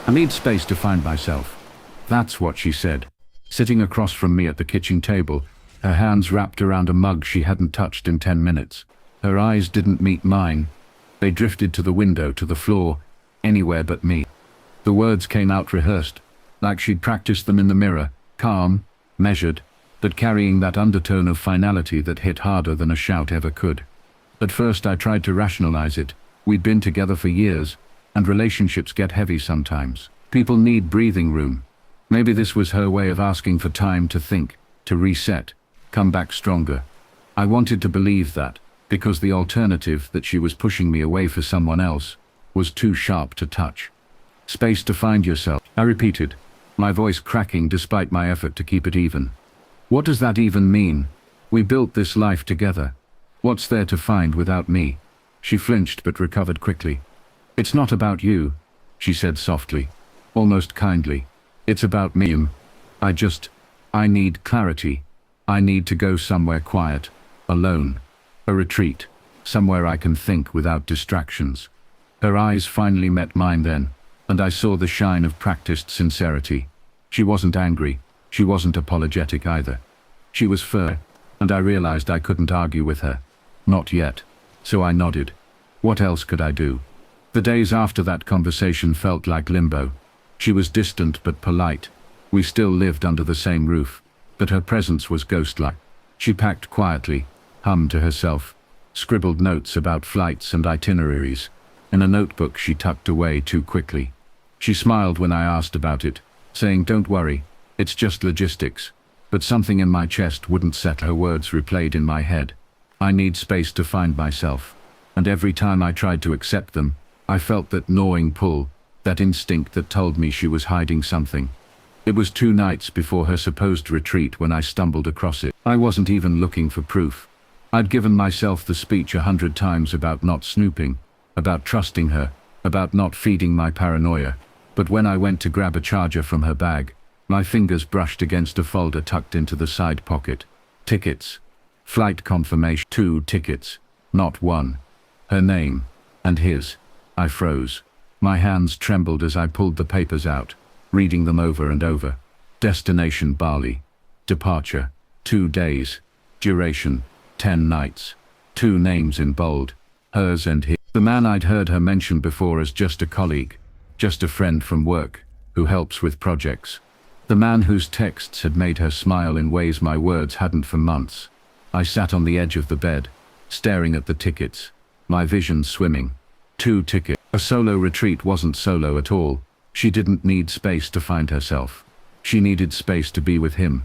I need space to find myself. That's what she said, sitting across from me at the kitchen table, her hands wrapped around a mug she hadn't touched in 10 minutes. Her eyes didn't meet mine. They drifted to the window, to the floor, anywhere but me. The words came out rehearsed, like she'd practiced them in the mirror, calm, measured, but carrying that undertone of finality that hit harder than a shout ever could. At first I tried to rationalize it. We'd been together for years, and relationships get heavy sometimes. People need breathing room. Maybe this was her way of asking for time to think, to reset, come back stronger. I wanted to believe that, because the alternative, that she was pushing me away for someone else, was too sharp to touch. Space to find yourself, I repeated, my voice cracking despite my effort to keep it even. What does that even mean? We built this life together. What's there to find without me? She flinched but recovered quickly. It's not about you, she said softly, almost kindly. It's about me. I need clarity. I need to go somewhere quiet, alone. A retreat, somewhere I can think without distractions. Her eyes finally met mine then, and I saw the shine of practiced sincerity. She wasn't angry, she wasn't apologetic either. She was fair, and I realized I couldn't argue with her. Not yet. So I nodded. What else could I do? The days after that conversation felt like limbo. She was distant but polite. We still lived under the same roof, but her presence was ghost-like. She packed quietly, hummed to herself, scribbled notes about flights and itineraries. In a notebook she tucked away too quickly. She smiled when I asked about it, saying, "Don't worry, it's just logistics." But something in my chest wouldn't settle. Her words replayed in my head. I need space to find myself. And every time I tried to accept them, I felt that gnawing pull, that instinct that told me she was hiding something. It was 2 nights before her supposed retreat when I stumbled across it. I wasn't even looking for proof. I'd given myself the speech 100 times about not snooping, about trusting her, about not feeding my paranoia. But when I went to grab a charger from her bag, my fingers brushed against a folder tucked into the side pocket. Tickets. Flight confirmation. 2 tickets. Not 1. Her name. And his. I froze. My hands trembled as I pulled the papers out, reading them over and over. Destination Bali. Departure. 2 days. Duration. 10 nights. 2 names in bold. Hers and his. The man I'd heard her mention before as just a colleague, just a friend from work, who helps with projects. The man whose texts had made her smile in ways my words hadn't for months. I sat on the edge of the bed, staring at the tickets, my vision swimming. 2 tickets. A solo retreat wasn't solo at all. She didn't need space to find herself. She needed space to be with him.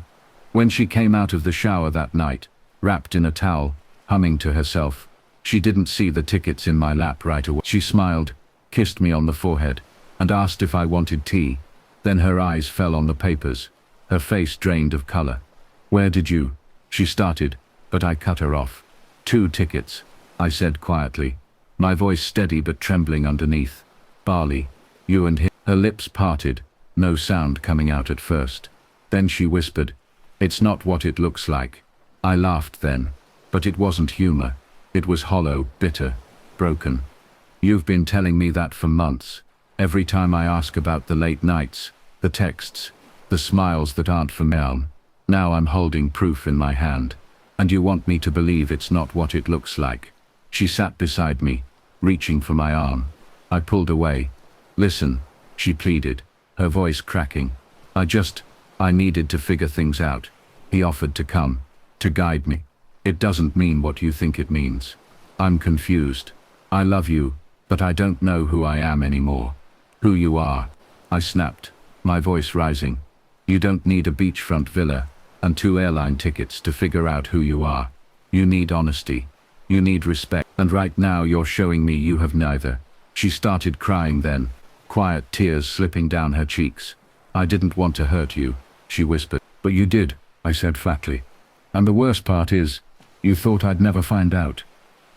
When she came out of the shower that night, wrapped in a towel, humming to herself, she didn't see the tickets in my lap right away. She smiled, kissed me on the forehead, and asked if I wanted tea. Then her eyes fell on the papers, her face drained of color. "Where did you?" she started, but I cut her off. 2 tickets, I said quietly, my voice steady but trembling underneath. "Bali, you and him." Her lips parted, no sound coming out at first. Then she whispered, "It's not what it looks like." I laughed then, but it wasn't humor. It was hollow, bitter, broken. "You've been telling me that for months. Every time I ask about the late nights, the texts, the smiles that aren't for me. Now I'm holding proof in my hand. And you want me to believe it's not what it looks like." She sat beside me, reaching for my arm. I pulled away. "Listen," she pleaded, her voice cracking. I needed to figure things out." He offered to come, to guide me. "It doesn't mean what you think it means. I'm confused. I love you, but I don't know who I am anymore." "Who you are," I snapped, my voice rising. "You don't need a beachfront villa and 2 airline tickets to figure out who you are. You need honesty. You need respect. And right now you're showing me you have neither." She started crying then, quiet tears slipping down her cheeks. "I didn't want to hurt you," she whispered. "But you did," I said flatly. "And the worst part is, you thought I'd never find out.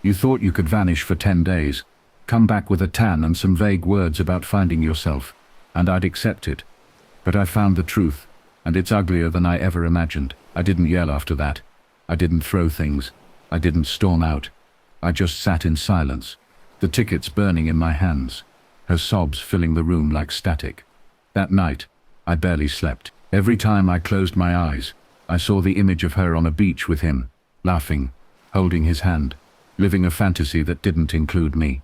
You thought you could vanish for 10 days, come back with a tan and some vague words about finding yourself, and I'd accept it. But I found the truth, and it's uglier than I ever imagined." I didn't yell after that. I didn't throw things. I didn't storm out. I just sat in silence, the tickets burning in my hands, her sobs filling the room like static. That night, I barely slept. Every time I closed my eyes, I saw the image of her on a beach with him, laughing, holding his hand, living a fantasy that didn't include me.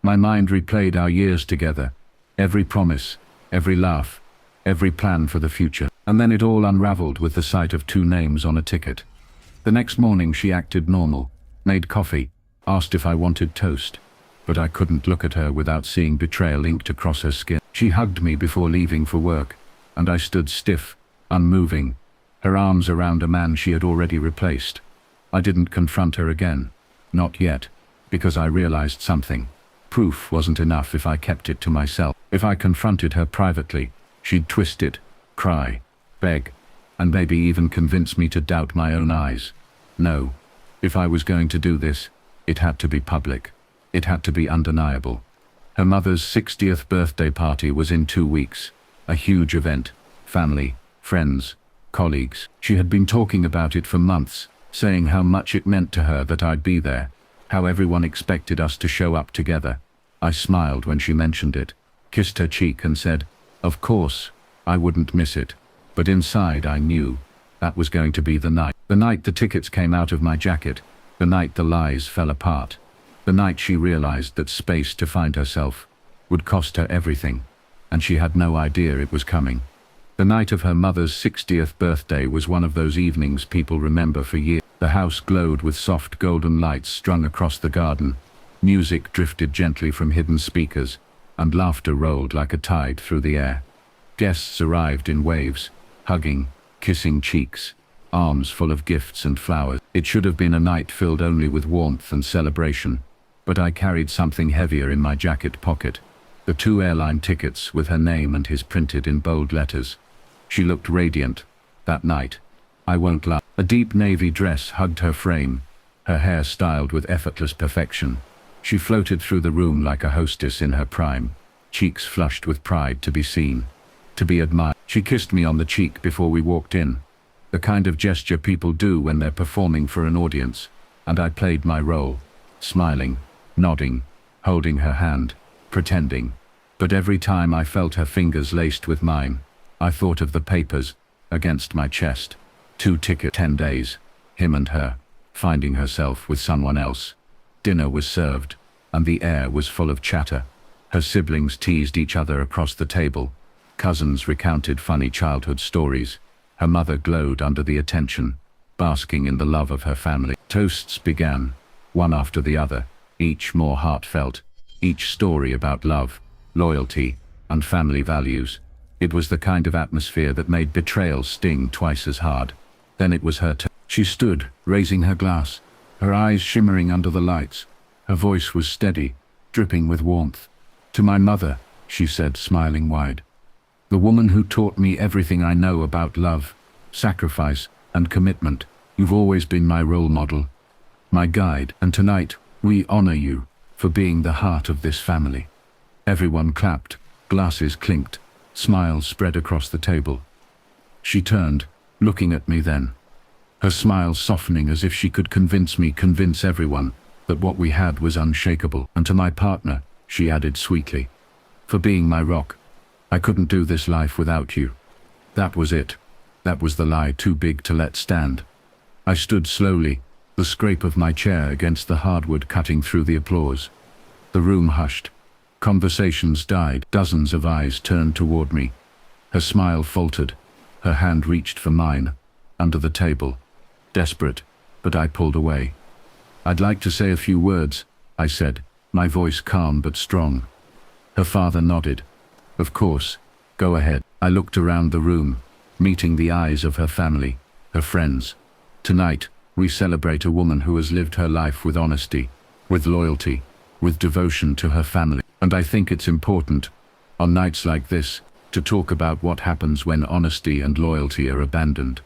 My mind replayed our years together, every promise, every laugh, every plan for the future. And then it all unraveled with the sight of 2 names on a ticket. The next morning she acted normal, made coffee, asked if I wanted toast. But I couldn't look at her without seeing betrayal inked across her skin. She hugged me before leaving for work, and I stood stiff, unmoving, her arms around a man she had already replaced. I didn't confront her again. Not yet, because I realized something. Proof wasn't enough if I kept it to myself. If I confronted her privately, she'd twist it, cry, beg, and maybe even convince me to doubt my own eyes. No, if I was going to do this, it had to be public. It had to be undeniable. Her mother's 60th birthday party was in 2 weeks. A huge event. Family, friends, colleagues. She had been talking about it for months, saying how much it meant to her that I'd be there, how everyone expected us to show up together. I smiled when she mentioned it, kissed her cheek and said, of course, I wouldn't miss it. But inside I knew that was going to be the night. The night the tickets came out of my jacket. The night the lies fell apart. The night she realized that space to find herself would cost her everything, and she had no idea it was coming. The night of her mother's 60th birthday was one of those evenings people remember for years. The house glowed with soft golden lights strung across the garden. Music drifted gently from hidden speakers, and laughter rolled like a tide through the air. Guests arrived in waves, hugging, kissing cheeks, arms full of gifts and flowers. It should have been a night filled only with warmth and celebration, but I carried something heavier in my jacket pocket. The 2 airline tickets with her name and his printed in bold letters. She looked radiant that night. I won't lie. A deep navy dress hugged her frame, her hair styled with effortless perfection. She floated through the room like a hostess in her prime, cheeks flushed with pride to be seen, to be admired. She kissed me on the cheek before we walked in, the kind of gesture people do when they're performing for an audience, and I played my role, smiling, nodding, holding her hand, pretending. But every time I felt her fingers laced with mine, I thought of the papers against my chest. 2 tickets, 10 days, him and her, finding herself with someone else. Dinner was served, and the air was full of chatter. Her siblings teased each other across the table. Cousins recounted funny childhood stories. Her mother glowed under the attention, basking in the love of her family. Toasts began, one after the other, each more heartfelt, each story about love, loyalty, and family values. It was the kind of atmosphere that made betrayal sting twice as hard. Then it was her turn. She stood, raising her glass, her eyes shimmering under the lights. Her voice was steady, dripping with warmth. To my mother, she said, smiling wide. The woman who taught me everything I know about love, sacrifice, and commitment. You've always been my role model, my guide, and tonight, we honor you for being the heart of this family. Everyone clapped, glasses clinked, smiles spread across the table. She turned, looking at me then, her smile softening as if she could convince everyone that what we had was unshakable. And to my partner, she added sweetly, for being my rock. I couldn't do this life without you. That was it. That was the lie too big to let stand. I stood slowly, the scrape of my chair against the hardwood cutting through the applause. The room hushed. Conversations died. Dozens of eyes turned toward me. Her smile faltered. Her hand reached for mine, under the table. Desperate, but I pulled away. I'd like to say a few words, I said, my voice calm but strong. Her father nodded. Of course, go ahead. I looked around the room, meeting the eyes of her family, her friends. Tonight, we celebrate a woman who has lived her life with honesty, with loyalty, with devotion to her family. And I think it's important, on nights like this, to talk about what happens when honesty and loyalty are abandoned.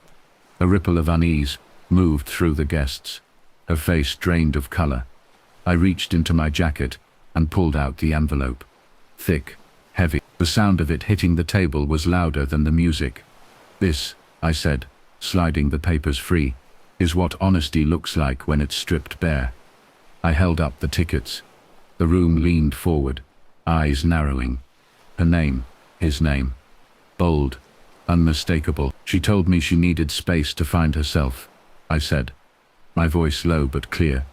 A ripple of unease moved through the guests. Her face drained of color. I reached into my jacket and pulled out the envelope. Thick, heavy. The sound of it hitting the table was louder than the music. This, I said, sliding the papers free, is what honesty looks like when it's stripped bare. I held up the tickets. The room leaned forward, eyes narrowing. Her name, his name, Bold. Unmistakable. She told me she needed space to find herself, I said, my voice low but clear.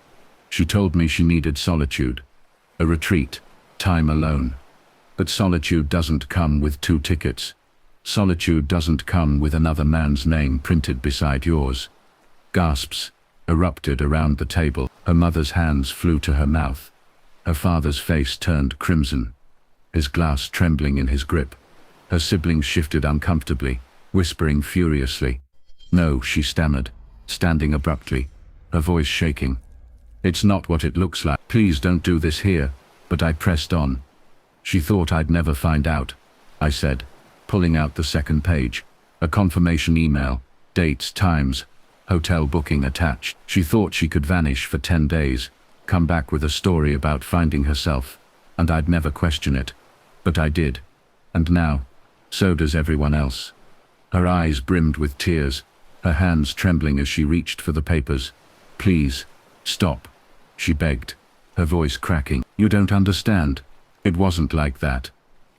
She told me she needed solitude. A retreat. Time alone. But solitude doesn't come with 2 tickets. Solitude doesn't come with another man's name printed beside yours. Gasps erupted around the table. Her mother's hands flew to her mouth. Her father's face turned crimson, his glass trembling in his grip. Her siblings shifted uncomfortably, whispering furiously. "No," she stammered, standing abruptly, her voice shaking. "It's not what it looks like. Please don't do this here." But I pressed on. "She thought I'd never find out," I said, pulling out the second page. A confirmation email, dates, times, hotel booking attached. She thought she could vanish for 10 days, come back with a story about finding herself, and I'd never question it. But I did. And now, so does everyone else. Her eyes brimmed with tears, her hands trembling as she reached for the papers. "Please, stop," she begged, her voice cracking. "You don't understand. It wasn't like that.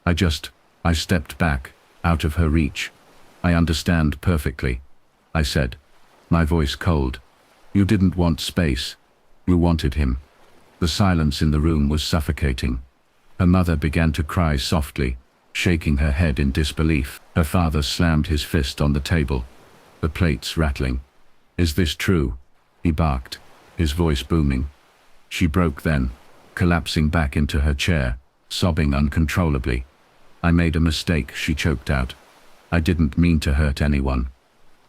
I stepped back, out of her reach." "I understand perfectly," I said, my voice cold. "You didn't want space. You wanted him." The silence in the room was suffocating. Her mother began to cry softly, shaking her head in disbelief. Her father slammed his fist on the table, the plates rattling. "Is this true?" he barked, his voice booming. She broke then, collapsing back into her chair, sobbing uncontrollably. "I made a mistake," she choked out. "I didn't mean to hurt anyone.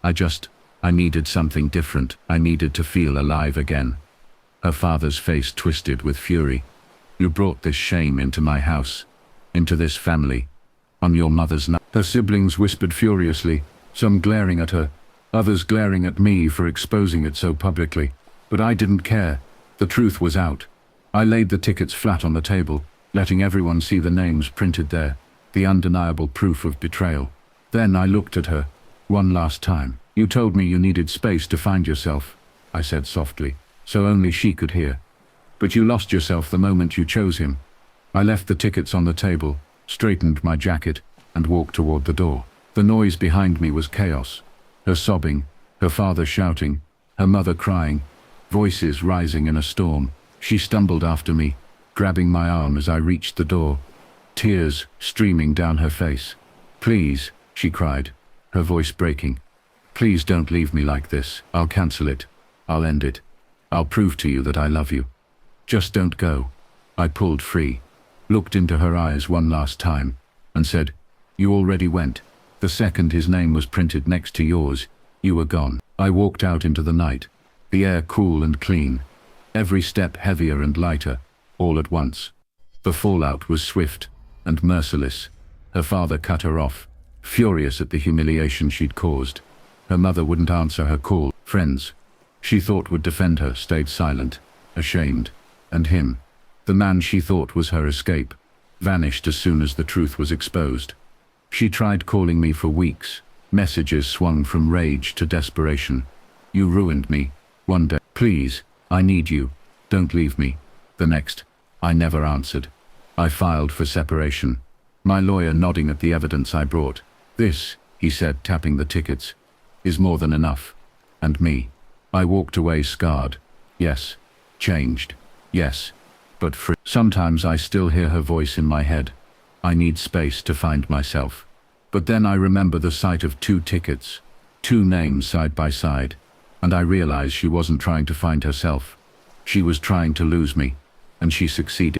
I needed something different. I needed to feel alive again." Her father's face twisted with fury. "You brought this shame into my house, into this family, on your mother's night." Her siblings whispered furiously, some glaring at her, others glaring at me for exposing it so publicly. But I didn't care. The truth was out. I laid the tickets flat on the table, letting everyone see the names printed there, the undeniable proof of betrayal. Then I looked at her, one last time. "You told me you needed space to find yourself," I said softly, so only she could hear. "But you lost yourself the moment you chose him." I left the tickets on the table, straightened my jacket, and walked toward the door. The noise behind me was chaos. Her sobbing, her father shouting, her mother crying, voices rising in a storm. She stumbled after me, grabbing my arm as I reached the door, tears streaming down her face. "Please," she cried, her voice breaking. "Please don't leave me like this. I'll cancel it. I'll end it. I'll prove to you that I love you. Just don't go." I pulled free, looked into her eyes one last time, and said, "You already went. The second his name was printed next to yours, you were gone." I walked out into the night, the air cool and clean, every step heavier and lighter, all at once. The fallout was swift and merciless. Her father cut her off, furious at the humiliation she'd caused. Her mother wouldn't answer her call. Friends she thought would defend her stayed silent, ashamed. And him, the man she thought was her escape, vanished as soon as the truth was exposed. She tried calling me for weeks. Messages swung from rage to desperation. "You ruined me." One day, "Please, I need you. Don't leave me." The next, I never answered. I filed for separation, my lawyer nodding at the evidence I brought. "This," he said, tapping the tickets, "is more than enough." And me. I walked away scarred. Yes. Changed. Yes. But free. Sometimes I still hear her voice in my head. I need space to find myself. But then I remember the sight of 2 tickets, 2 names side by side, and I realize she wasn't trying to find herself. She was trying to lose me, and she succeeded.